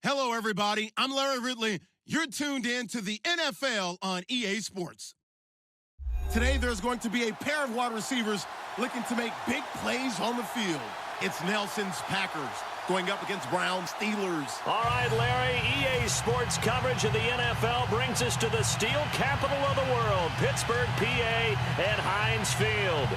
Hello, everybody. I'm Larry Ridley. You're tuned in to the NFL on EA Sports. Today, there's going to be a pair of wide receivers looking to make big plays on the field. It's Nelson's Packers going up against Browns Steelers. All right, Larry, EA Sports coverage of the NFL brings us to the steel capital of the world, Pittsburgh, PA, at Heinz Field.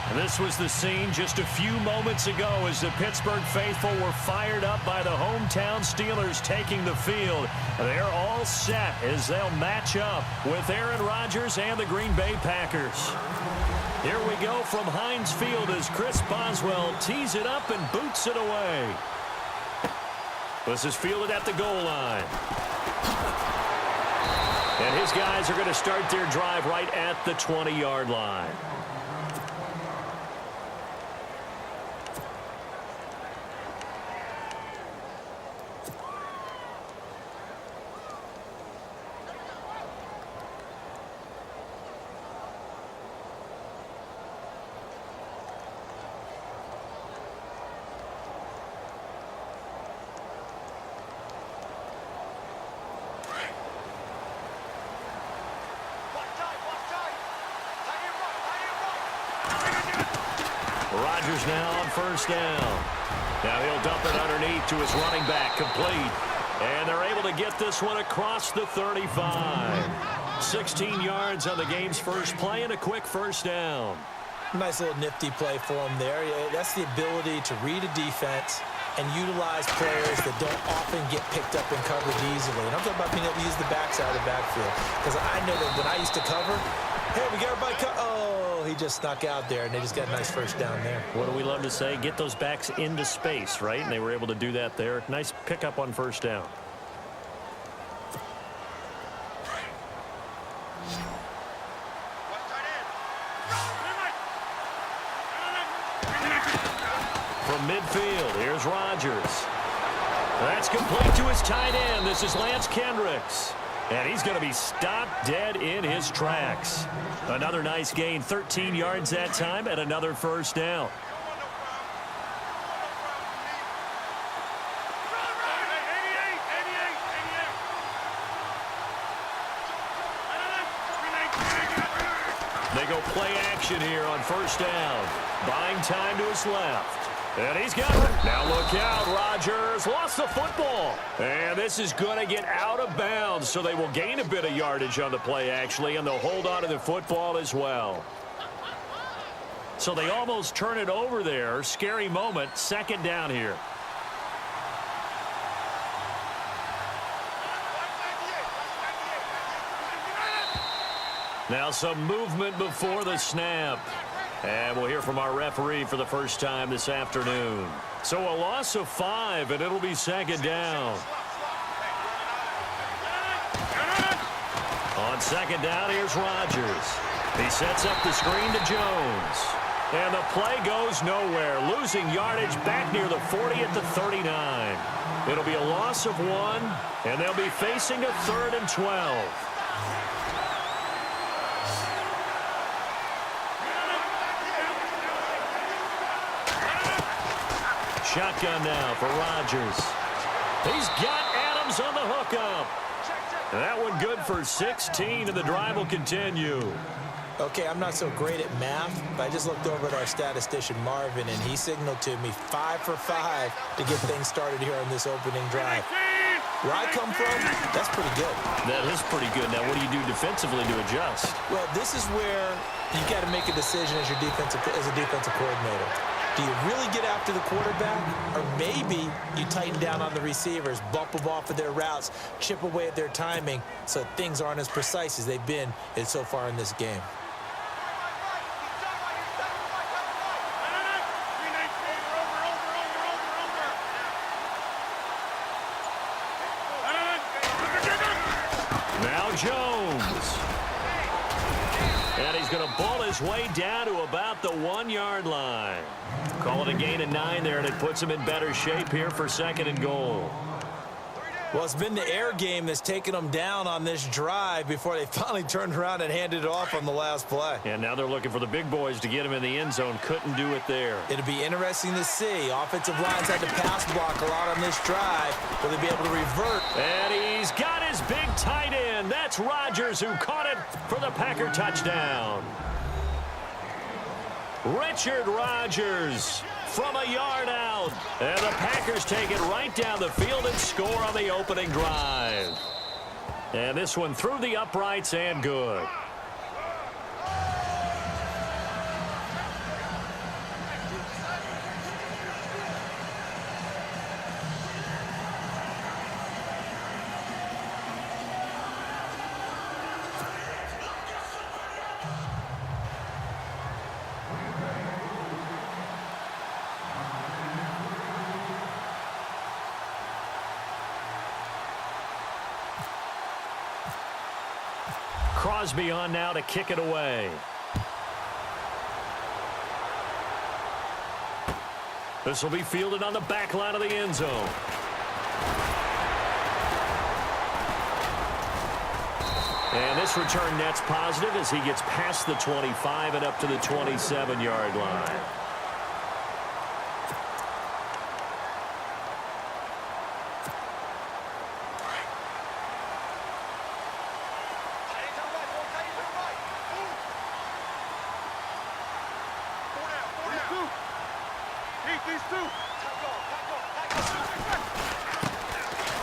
And this was the scene just a few moments ago as the Pittsburgh faithful were fired up by the hometown Steelers taking the field. They're all set as they'll match up with Aaron Rodgers and the Green Bay Packers. Here we go from Heinz Field as Chris Boswell tees it up and boots it away. This is fielded at the goal line. And his guys are going to start their drive right at the 20-yard line. Rodgers now on first down. Now he'll dump it underneath to his running back, complete. And they're able to get this one across the 35. 16 yards on the game's first play and a quick first down. Nice little nifty play for him there. That's the ability to read a defense and utilize players that don't often get picked up in coverage easily. And I'm talking about being able to use the backside of the backfield. Because I know that when I used to cover, hey, we got everybody oh, he just snuck out there, and they just got a nice first down there. What do we love to say? Get those backs into space, right? And they were able to do that there. Nice pickup on first down. From midfield, here's Rodgers. That's complete to his tight end. This is Lance Kendricks. And he's going to be stopped dead in his tracks. Another nice gain, 13 yards that time, and another first down. They go play action here on first down. Buying time to his left. And he's got it. Now look out. Rodgers lost the football. And this is going to get out of bounds, so they will gain a bit of yardage on the play, actually, and they'll hold on to the football as well. So they almost turn it over there. Scary moment. Second down here. Now some movement before the snap. And we'll hear from our referee for the first time this afternoon. So a loss of 5, and it'll be second down. On second down, here's Rodgers. He sets up the screen to Jones. And the play goes nowhere. Losing yardage back near the 40 at the 39. It'll be a loss of 1, and they'll be facing a 3rd and 12. Shotgun now for Rodgers. He's got Adams on the hookup. That one good for 16, and the drive will continue. Okay, I'm not so great at math, but I just looked over at our statistician, Marvin, and he signaled to me 5 for 5 to get things started here on this opening drive. Where I come from, that's pretty good. That is pretty good. Now, what do you do defensively to adjust? Well, this is where you got to make a decision as a defensive coordinator. Do you really get after the quarterback, or maybe you tighten down on the receivers, bump them off of their routes, chip away at their timing so things aren't as precise as they've been so far in this game? Now Jones. And he's going to ball his way down to about the 1-yard line. Call it a gain of 9 there, and it puts him in better shape here for 2nd and goal. Well, it's been the air game that's taken them down on this drive before they finally turned around and handed it off on the last play. And now they're looking for the big boys to get him in the end zone. Couldn't do it there. It'll be interesting to see. Offensive lines had to pass block a lot on this drive. Will they be able to revert? And he's got his big tight end. That's Rodgers who caught it for the Packer touchdown. Richard Rodgers from a yard out. And the Packers take it right down the field and score on the opening drive. And this one through the uprights and good. Crosby on now to kick it away. This will be fielded on the back line of the end zone. And this return net's positive as he gets past the 25 and up to the 27-yard line.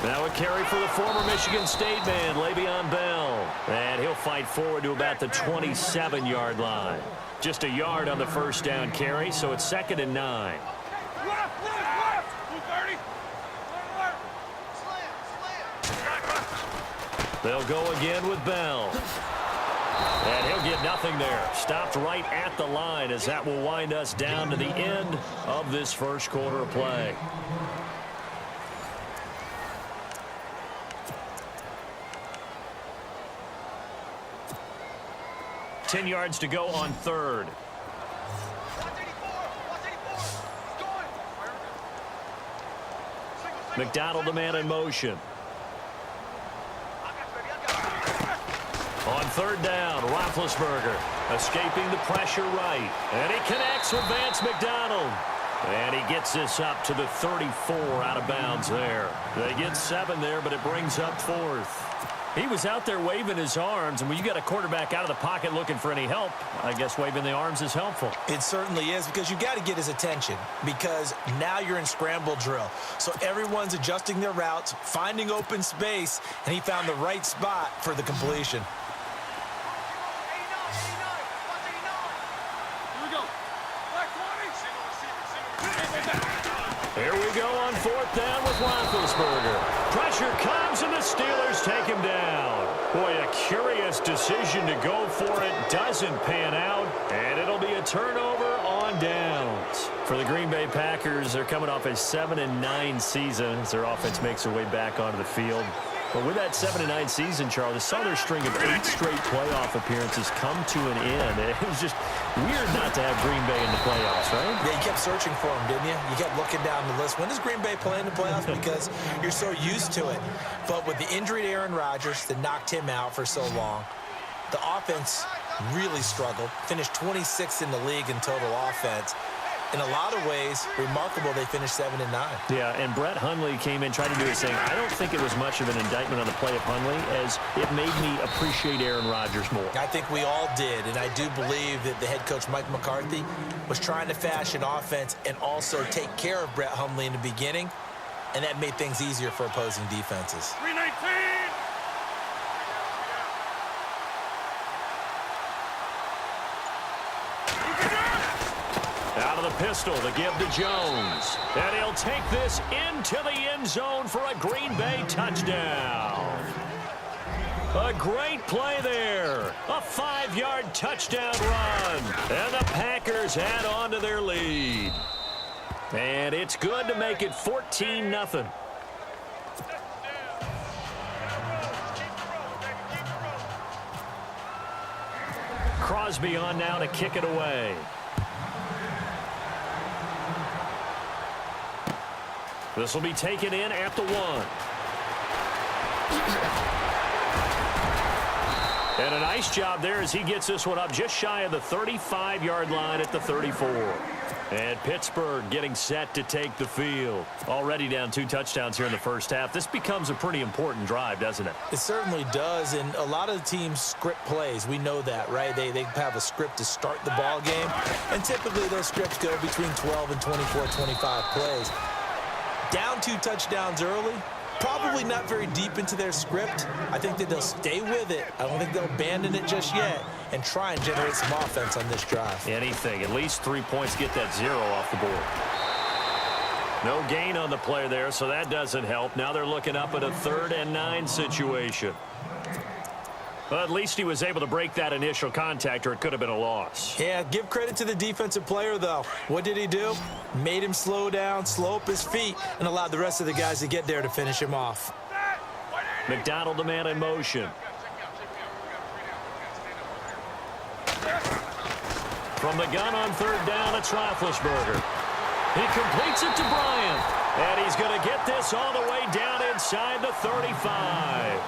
Now a carry for the former Michigan State man, Le'Veon Bell. And he'll fight forward to about the 27-yard line. Just a yard on the first down carry, so it's 2nd and 9. They'll go again with Bell. And he'll get nothing there. Stopped right at the line as that will wind us down to the end of this first quarter of play. Ten yards to go on third. McDonald, the man in motion. On third down, Roethlisberger escaping the pressure right. And he connects with Vance McDonald. And he gets this up to the 34 out of bounds there. They get 7 there, but it brings up 4th. He was out there waving his arms, and when you got a quarterback out of the pocket looking for any help, I guess waving the arms is helpful. It certainly is, because you got to get his attention, because now you're in scramble drill. So everyone's adjusting their routes, finding open space, and he found the right spot for the completion. Here we go on 4th down with Roethlisberger. Pressure comes, and the Steelers take him down. Boy, a curious decision to go for it. Doesn't pan out, and it'll be a turnover on downs. For the Green Bay Packers, they're coming off a 7-9 season as their offense makes their way back onto the field. But with that 7-9 season, Charles, they saw their string of 8 straight playoff appearances come to an end. It was just weird not to have Green Bay in the playoffs, right? Yeah, you kept searching for them, didn't you? You kept looking down the list. When does Green Bay play in the playoffs? Because you're so used to it. But with the injury to Aaron Rodgers that knocked him out for so long, the offense really struggled. Finished 26th in the league in total offense. In a lot of ways, remarkable they finished 7-9. Yeah, and Brett Hundley came in trying to do his thing. I don't think it was much of an indictment on the play of Hundley, as it made me appreciate Aaron Rodgers more. I think we all did, and I do believe that the head coach, Mike McCarthy, was trying to fashion offense and also take care of Brett Hundley in the beginning, and that made things easier for opposing defenses. 319! Out of the pistol to give to Jones. And he'll take this into the end zone for a Green Bay touchdown. A great play there. A 5-yard touchdown run. And the Packers add on to their lead. And it's good to make it 14-0. Crosby on now to kick it away. This will be taken in at the 1. And a nice job there as he gets this one up just shy of the 35-yard line at the 34. And Pittsburgh getting set to take the field. Already down 2 touchdowns here in the first half. This becomes a pretty important drive, doesn't it? It certainly does, and a lot of the teams script plays. We know that, right? They have a script to start the ball game, and typically those scripts go between 12 and 24, 25 plays. Down 2 touchdowns early, probably not very deep into their script. I think that they'll stay with it. I don't think they'll abandon it just yet and try and generate some offense on this drive. Anything. At least 3 points, get that 0 off the board. No gain on the play there, so that doesn't help. Now they're looking up at a 3rd and 9 situation. Well, at least he was able to break that initial contact, or it could have been a loss. Yeah, give credit to the defensive player, though. What did he do? Made him slow down, slow up his feet, and allowed the rest of the guys to get there to finish him off. McDonald, the man in motion. From the gun on 3rd down, it's Roethlisberger. He completes it to Bryant. And he's going to get this all the way down inside the 35.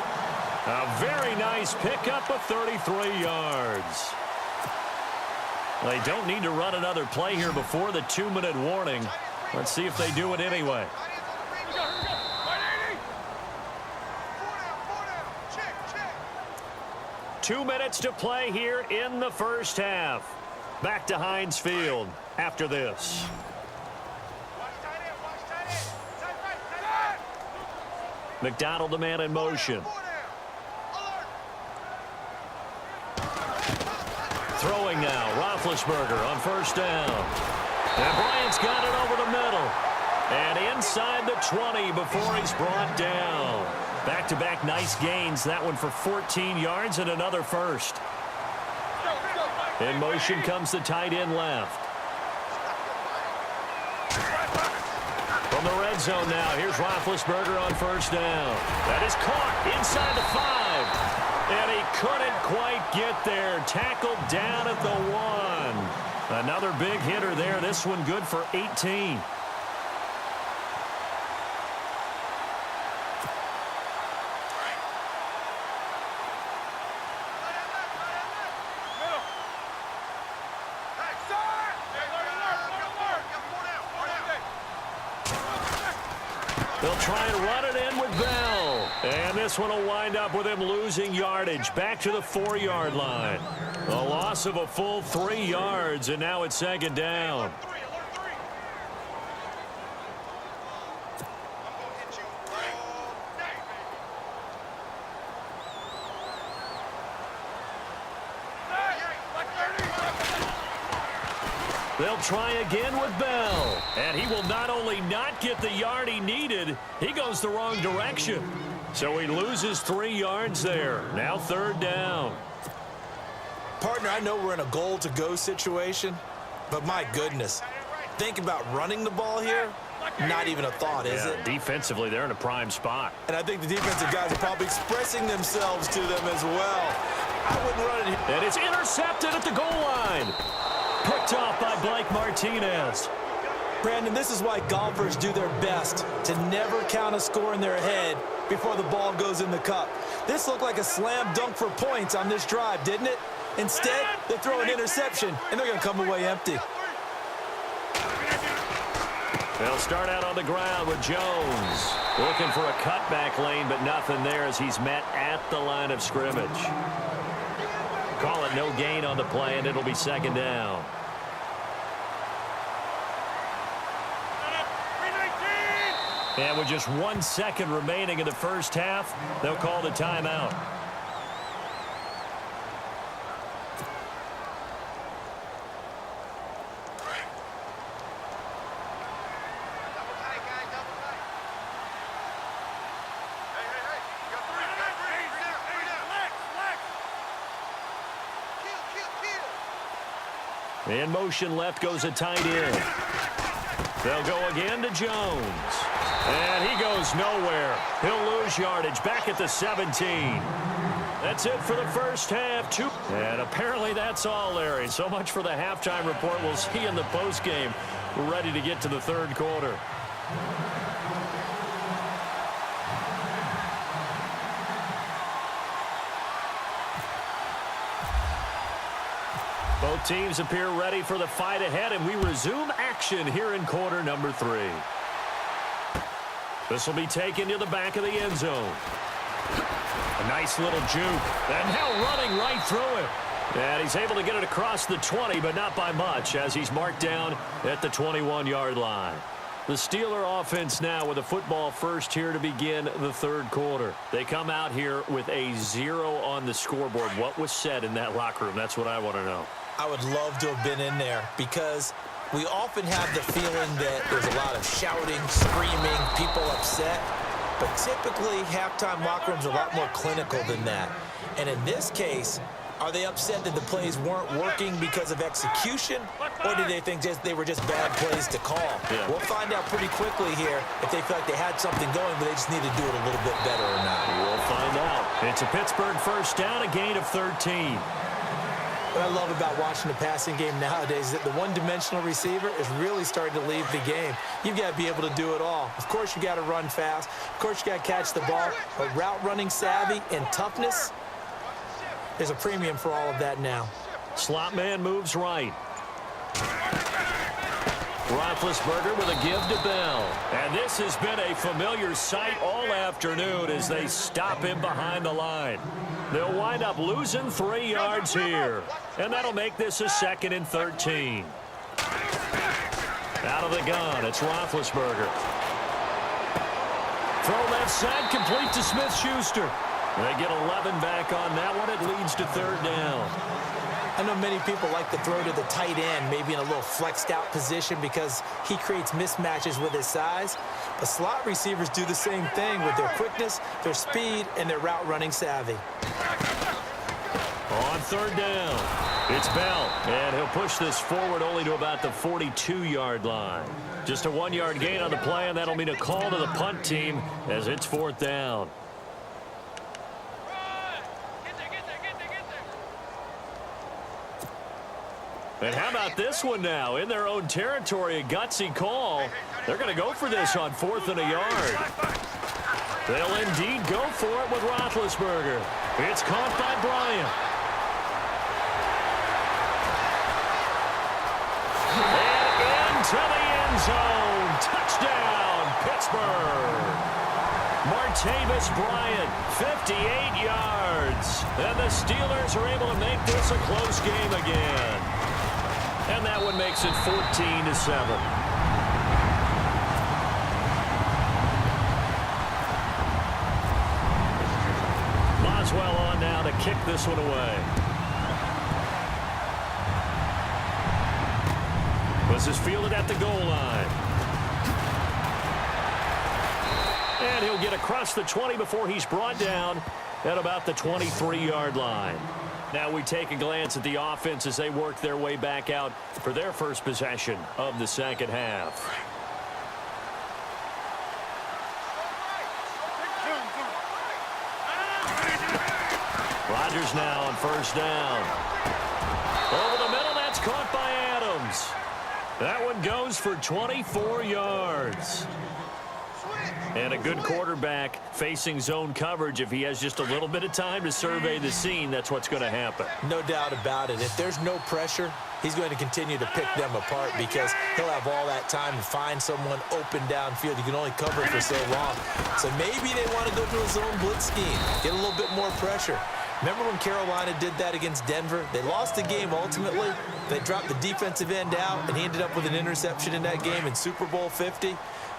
A very nice pickup of 33 yards. They don't need to run another play here before the 2-minute warning. Let's see if they do it anyway. Two minutes to play here in the first half. Back to Heinz Field after this. McDonald, the man in motion. Throwing now, Roethlisberger on 1st down. And Bryant's got it over the middle. And inside the 20 before he's brought down. Back-to-back nice gains. That one for 14 yards and another first. In motion comes the tight end left. From the red zone now, here's Roethlisberger on 1st down. That is caught inside the 5. And he couldn't quite get there. Tackled down at the 1. Another big hitter there. This one good for 18. They'll try and run it in with Bell. And this one will wind up with him losing yardage. Back to the 4-yard line. A loss of a full 3 yards, and now it's 2nd down. They'll try again with Bell. And he will not only not get the yard he needed, he goes the wrong direction. So he loses 3 yards there. Now 3rd down. Partner, I know we're in a goal-to-go situation, but my goodness, think about running the ball here. Not even a thought, is it? Defensively, they're in a prime spot. And I think the defensive guys are probably expressing themselves to them as well. I wouldn't run it here. And it's intercepted at the goal line. Picked off by Blake Martinez. Brandon, this is why golfers do their best to never count a score in their head before the ball goes in the cup. This looked like a slam dunk for points on this drive, didn't it? Instead, they throw an interception, and they're going to come away empty. They'll start out on the ground with Jones. Looking for a cutback lane, but nothing there as he's met at the line of scrimmage. Call it no gain on the play, and it'll be 2nd down. And with just 1 second remaining in the first half, they'll call the timeout. In motion left goes a tight end. They'll go again to Jones. And he goes nowhere. He'll lose yardage back at the 17. That's it for the first half. And apparently that's all, Larry. So much for the halftime report. We'll see you in the postgame. We're ready to get to the 3rd quarter. Both teams appear ready for the fight ahead, and we resume action here in quarter number 3. This will be taken to the back of the end zone. A nice little juke, and now running right through it. And he's able to get it across the 20, but not by much, as he's marked down at the 21-yard line. The Steeler offense now with a football first here to begin the third quarter. They come out here with a 0 on the scoreboard. What was said in that locker room? That's what I want to know. I would love to have been in there because we often have the feeling that there's a lot of shouting, screaming, people upset. But typically, halftime locker rooms are a lot more clinical than that. And in this case, are they upset that the plays weren't working because of execution, or do they think they were just bad plays to call? Yeah. We'll find out pretty quickly here if they feel like they had something going, but they just need to do it a little bit better or not. We'll find out. It's a Pittsburgh first down, a gain of 13. What I love about watching the passing game nowadays is that the one-dimensional receiver is really starting to leave the game. You've got to be able to do it all. Of course, you got to run fast. Of course, you got to catch the ball. But route running savvy and toughness, there's a premium for all of that now. Slot man moves right. Roethlisberger with a give to Bell. And this has been a familiar sight all afternoon as they stop him behind the line. They'll wind up losing 3 yards here. And that'll make this a 2nd and 13. Out of the gun, it's Roethlisberger. Throw left side, complete to Smith-Schuster. They get 11 back on that one. It leads to 3rd down. I know many people like to throw to the tight end, maybe in a little flexed out position because he creates mismatches with his size. But slot receivers do the same thing with their quickness, their speed, and their route running savvy. On 3rd down, it's Bell, and he'll push this forward only to about the 42-yard line. Just a 1-yard gain on the play, and that'll mean a call to the punt team as it's 4th down. And how about this one now? In their own territory, a gutsy call. They're going to go for this on 4th and a yard. They'll indeed go for it with Roethlisberger. It's caught by Bryant. And into the end zone. Touchdown, Pittsburgh. Martavis Bryant, 58 yards. And the Steelers are able to make this a close game again. And that one makes it 14-7. Boswell on now to kick this one away. This is fielded at the goal line. And he'll get across the 20 before he's brought down at about the 23-yard line. Now we take a glance at the offense as they work their way back out for their first possession of the second half. Rodgers now on 1st down. Over the middle, that's caught by Adams. That one goes for 24 yards. And a good quarterback facing zone coverage. If he has just a little bit of time to survey the scene, that's what's going to happen. No doubt about it. If there's no pressure, he's going to continue to pick them apart because he'll have all that time to find someone open downfield. You can only cover it for so long. So maybe they want to go to a zone blitz scheme, get a little bit more pressure. Remember when Carolina did that against Denver? They lost the game ultimately. They dropped the defensive end out, and he ended up with an interception in that game in Super Bowl 50.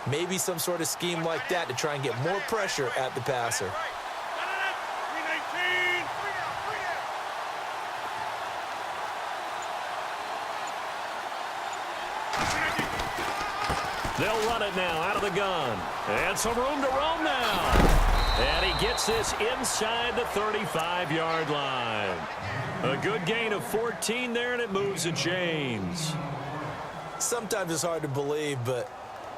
Maybe some sort of scheme like that to try and get more pressure at the passer. They'll run it now out of the gun. And some room to roam now. And he gets this inside the 35-yard line. A good gain of 14 there, and it moves the chains. Sometimes it's hard to believe, but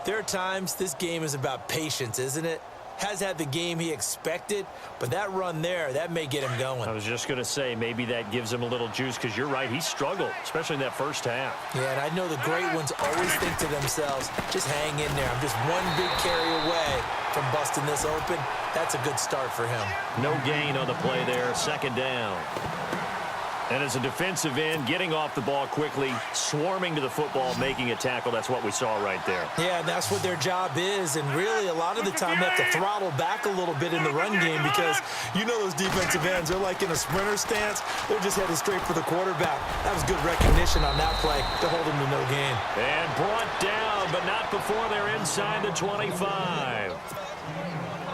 there are times this game is about patience, isn't it? Has had the game he expected, but that run there, that may get him going. I was just going to say, maybe that gives him a little juice, because you're right, he struggled, especially in that first half. Yeah, and I know the great ones always think to themselves, just hang in there. I'm just one big carry away from busting this open. That's a good start for him. No gain on the play there, 2nd down. And as a defensive end, getting off the ball quickly, swarming to the football, making a tackle, that's what we saw right there. Yeah, and that's what their job is. And really, a lot of the time, they have to throttle back a little bit in the run game because you know those defensive ends, they're like in a sprinter stance. They're just headed straight for the quarterback. That was good recognition on that play to hold them to no gain. And brought down, but not before they're inside the 25.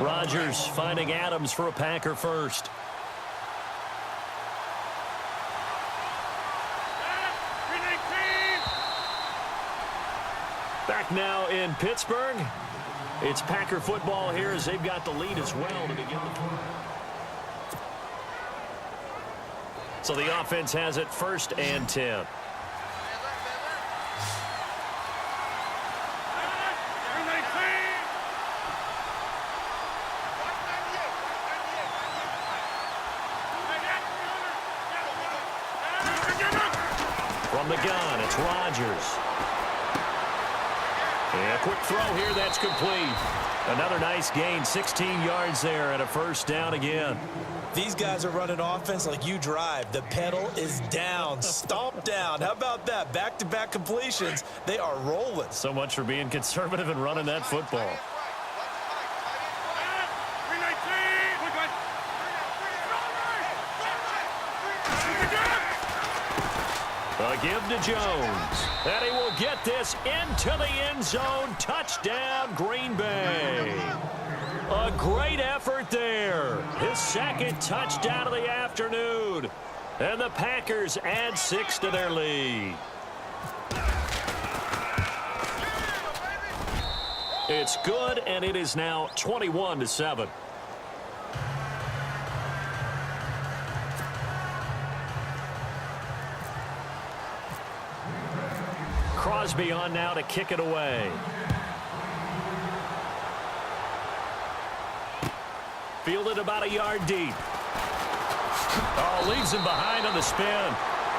Rodgers finding Adams for a Packer first. Back now in Pittsburgh. It's Packer football here as they've got the lead as well to begin the quarter. So the offense has it 1st and 10. From the gun, it's Rodgers. And a quick throw here, that's complete. Another nice gain, 16 yards there and a first down again. These guys are running offense like you drive. The pedal is down, stomp down. How about that? Back-to-back completions. They are rolling. So much for being conservative and running that football. A give to Jones. And he will get this into the end zone. Touchdown, Green Bay. A great effort there. His 2nd touchdown of the afternoon. And the Packers add 6 to their lead. It's good, and it is now 21-7. Crosby on now to kick it away. Fielded about a yard deep. Oh, leaves him behind on the spin.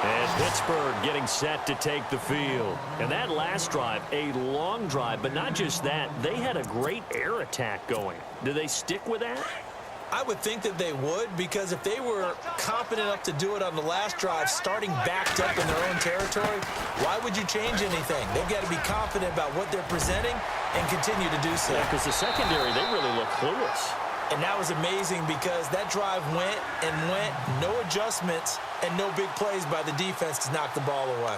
And Pittsburgh getting set to take the field. And that last drive, a long drive, but not just that. They had a great air attack going. Do they stick with that? I would think that they would, because if they were confident enough to do it on the last drive, starting backed up in their own territory, why would you change anything? They've got to be confident about what they're presenting and continue to do so. Yeah, because the secondary, they really look clueless. And that was amazing because that drive went and went, no adjustments, and no big plays by the defense to knock the ball away.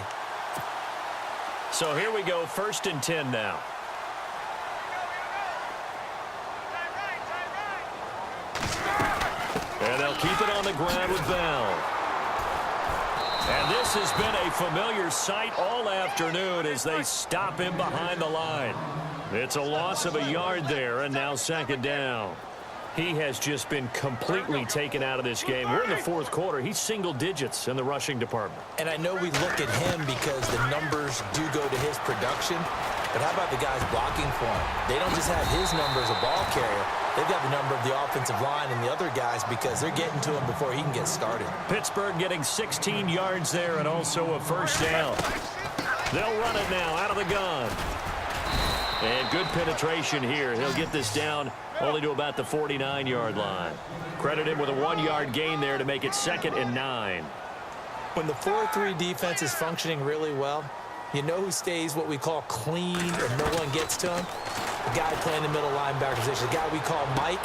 So here we go, 1st and 10 now. And they'll keep it on the ground with Bell. And this has been a familiar sight all afternoon as they stop him behind the line. It's a loss of a yard there, and now 2nd down. He has just been completely taken out of this game. We're in the 4th quarter. He's single digits in the rushing department. And I know we look at him because the numbers do go to his production. But how about the guys blocking for him? They don't just have his number as a ball carrier. They've got the number of the offensive line and the other guys because they're getting to him before he can get started. Pittsburgh getting 16 yards there and also a first down. They'll run it now out of the gun. And good penetration here. He'll get this down only to about the 49-yard line. Credit him with a 1-yard gain there to make it 2nd and 9. When the 4-3 defense is functioning really well, you know who stays what we call clean and no one gets to him? The guy playing the middle linebacker position, the guy we call Mike.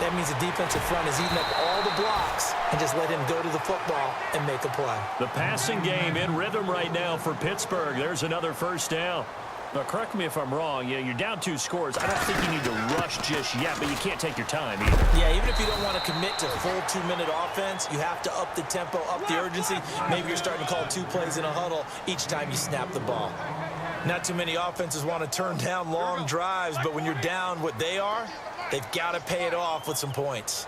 That means the defensive front is eating up all the blocks and just let him go to the football and make a play. The passing game in rhythm right now for Pittsburgh. There's another first down. Now, correct me if I'm wrong. Yeah, you're down 2 scores. I don't think you need to rush just yet, but you can't take your time either. Yeah, even if you don't want to commit to full 2-minute offense, you have to up the tempo, up the urgency. Maybe you're starting to call 2 plays in a huddle each time you snap the ball. Not too many offenses want to turn down long drives, but when you're down what they are, they've got to pay it off with some points.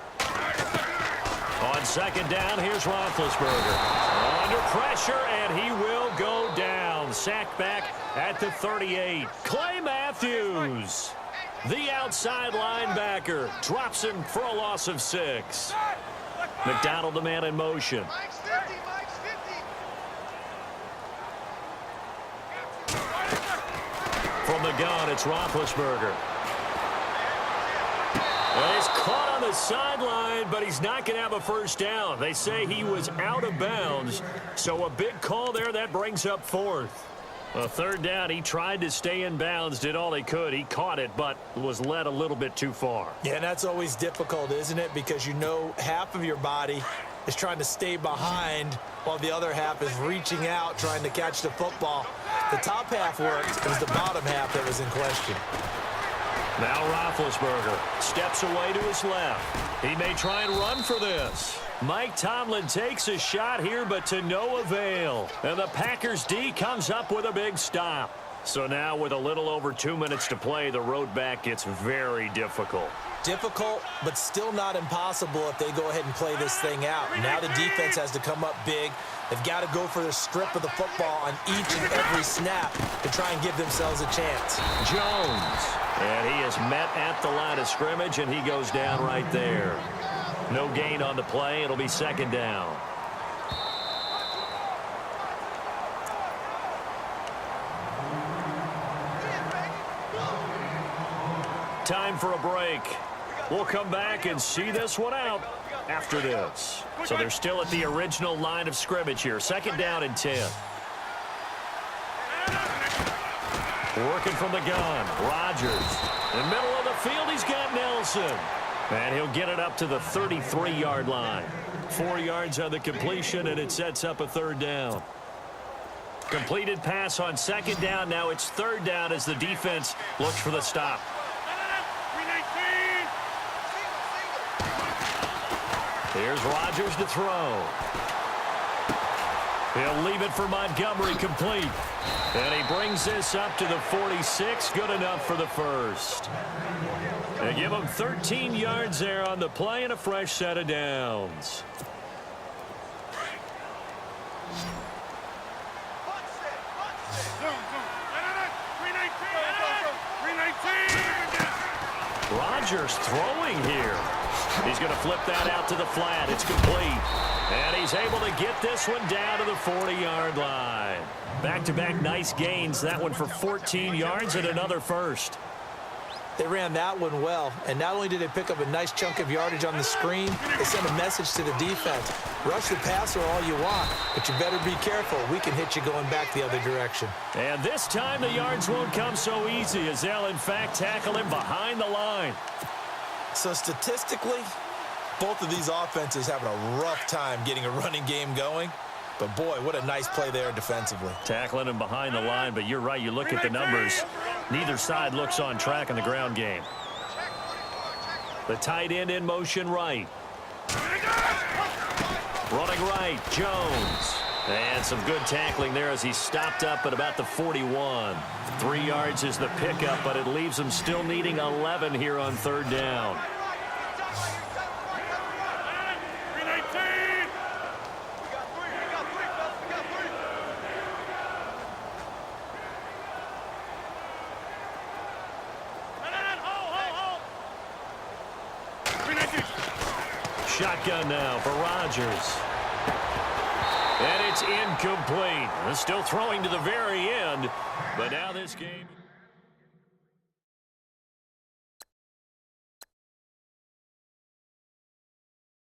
On 2nd down, here's Roethlisberger. Under pressure, and he will go down. Sacked back at the 38. Clay Matthews, the outside linebacker, drops him for a loss of 6. McDonald, the man in motion. From the gun, it's Roethlisberger. And he's caught on the sideline, but he's not going to have a first down. They say he was out of bounds, so a big call there. That brings up fourth. A third down, he tried to stay in bounds, did all he could. He caught it, but was led a little bit too far. Yeah, and that's always difficult, isn't it? Because you know half of your body is trying to stay behind while the other half is reaching out, trying to catch the football. The top half worked. It was the bottom half that was in question. Now Roethlisberger steps away to his left. He may try and run for this. Mike Tomlin takes a shot here, but to no avail. And the Packers D comes up with a big stop. So now with a little over 2 minutes to play, the road back gets very difficult. Difficult, but still not impossible if they go ahead and play this thing out. Now the defense has to come up big. They've got to go for the strip of the football on each and every snap to try and give themselves a chance. Jones. And he is met at the line of scrimmage, and he goes down right there. No gain on the play. It'll be second down. Time for a break. We'll come back and see this one out after this. So they're still at the original line of scrimmage here. Second down and 10. Working from the gun. Rodgers. In the middle of the field, he's got Nelson. And he'll get it up to the 33-yard line. 4 yards on the completion, and it sets up a third down. Completed pass on second down. Now it's third down as the defense looks for the stop. Here's Rodgers to throw. He'll leave it for Montgomery, complete. And he brings this up to the 46. Good enough for the first. They give him 13 yards there on the play and a fresh set of downs. Rodgers throwing here. He's going to flip that out to the flat. It's complete. And he's able to get this one down to the 40-yard line. Back-to-back nice gains. That one for 14 yards and another first. They ran that one well, and not only did they pick up a nice chunk of yardage on the screen, they sent a message to the defense. Rush the passer all you want, but you better be careful. We can hit you going back the other direction. And this time the yards won't come so easy as they'll, in fact, tackle him behind the line. So statistically, both of these offenses having a rough time getting a running game going. But, boy, what a nice play there defensively. Tackling him behind the line, but you're right. You look at the numbers. Neither side looks on track in the ground game. The tight end in motion right. Running right, Jones. And some good tackling there as he stopped up at about the 41. 3 yards is the pickup, but it leaves him still needing 11 here on third down. Shotgun now for Rodgers. And it's incomplete. Still throwing to the very end, but now this game...